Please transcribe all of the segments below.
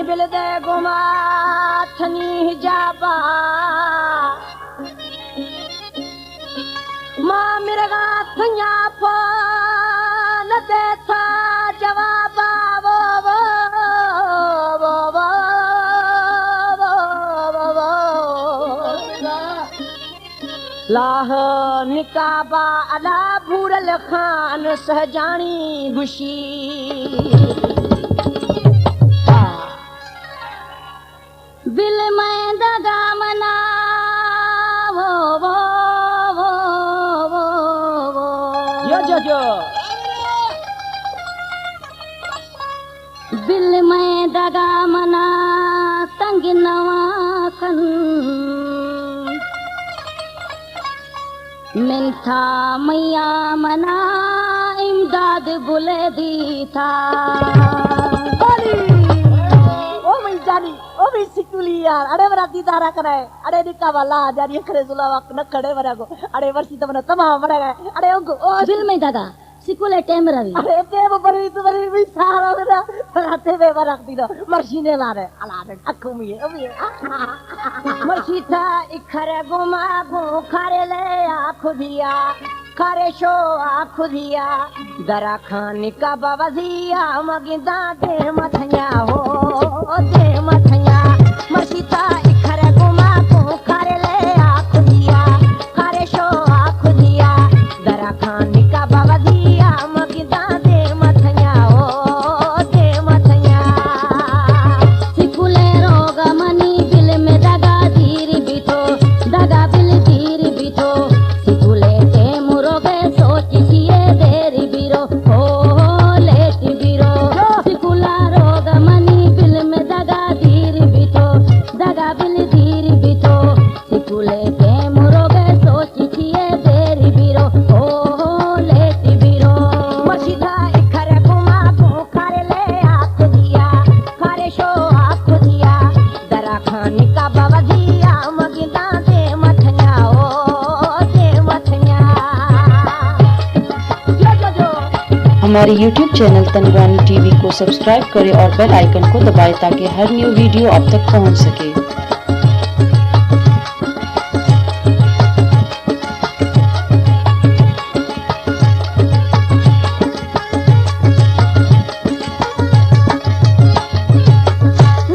Bill दे गुमा थनी हिजाबा मां मिर्गा थया फोन दे था जवाबा वो लाह निकाबा अला भूरल खान सहजानी गुशी बिल में दगा मना वो जो बिल में दगा मना तंग नवा कन मिनथा मैया मना इमदाद बुले दी था ओ मैं जानी ओ भी सिकुली यार अरे बरा दीदारा करे अरे निका वाला जानी करे जुलावा न खड़े बरा को अरे वर्षी तमन तमाम बरा गए अरे ओ दिल में दादा सिकुले टेम रवि अरे ते बरी तो बरी भी सारा मेरा राते में बरा दी दो मर्शी ने लारे अला रे अखु में ओ भी मर्शी था इखरे गुमा गो खरे ले आँख दिया खरे शो आँख दिया दरा खान का बवजिया मगिंदा दे मथया हो दे मथया मर्शी था इखरे गुमा गो खरे ले आँख दिया खरे शो आँख दिया दरा खान का बवजिया मगिंदा दे मथया हो दे मथया सिकुले रोग मनी बिल में दगा धीर बिठो दगा बिल धीर बिठो सिकुले ते मुरोगे सोच सिए देर बिरो हो लेट बिरो सिकुला रोग मनी बिल में दगा धीर बिठो दगा बिल धीर बिठो सिकुले ते मुरोगे सोच सिए देर बिरो हो लेट बिरो मसीदा इखरे गुमा को खरे ले आँख दिया खरे शो आँख दिया दरा खान का बवजिया मगिंदा दे मथया ओ दे मथया जो हमारे YouTube चैनल तनवानी टीवी को सब्सक्राइब करें और बेल आइकन को दबाएं ताकि हर न्यू वीडियो आप तक पहुंच सके।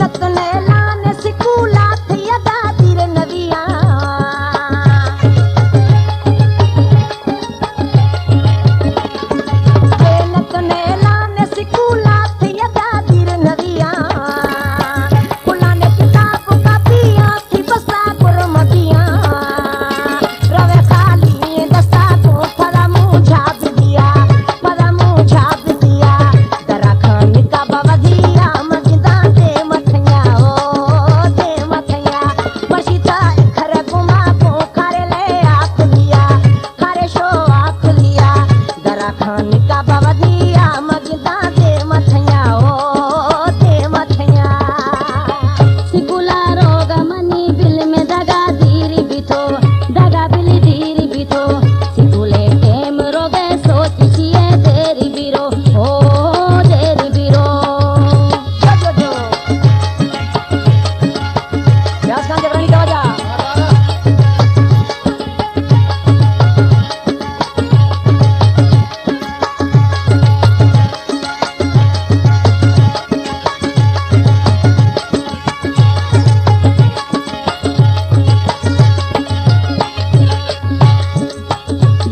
नतने लाने सिकुला थिया दादीर नविया नतने लाने सिकुला थिया दादीर नविया कुलाने किताब कापिया थी बसा कुरमतिया रवे खाली दस्ता को फरा मुझा दिया दरा खान का बवजिया मगिंदा दे मथया ओ दे मथया बसीता खरे गुमा को खरे ले आँख दिया खरे शो आँख लिया दरा खान का बवजिया मगिंदा दे मथया ओ दे मथया सिकुला रोग मनी बिल में दगा धीर बिठो दगा बिल धीर बिठो सिकुले टेम रोगे सोच सिए देर बिरो हो देर बिरो जो यास खान जबरानी का वजह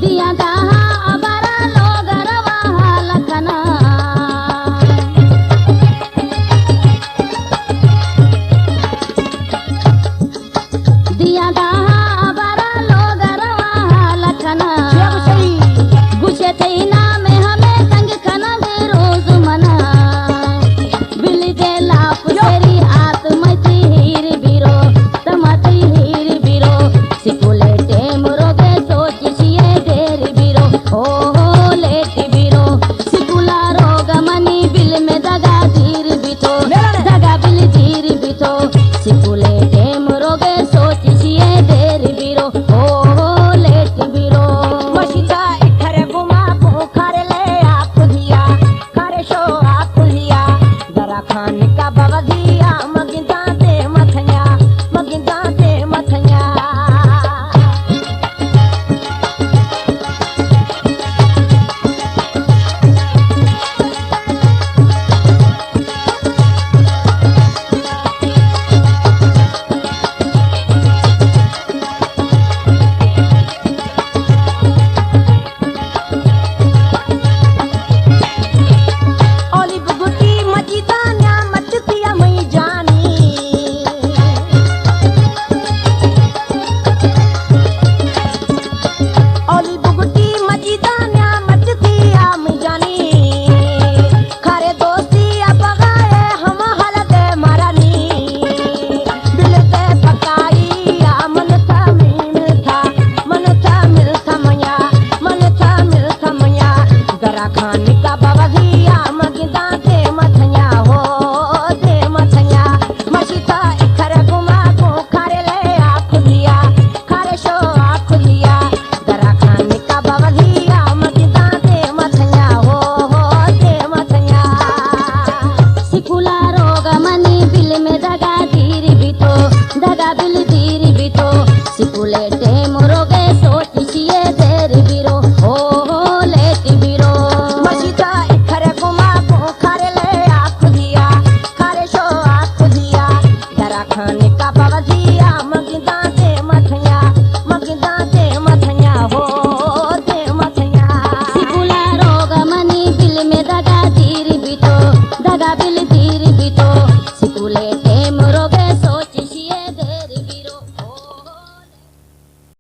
दिया दहा अबरा लोग रवा लखना दिया दहा अबरा लोग रवा लखना गुस्से थे नाम हमें तंग खना दे रोज मना बिल दे लाप तेरी आत्मती हीर बिरो तमती हीर बिरो सिकुले टेम रोगे सोच सिए देर बिरो हो लेट बिरो सिकुला रोग मनी बिल में दगा धीर बिठो दगा बिल धीर बिठो सिकुले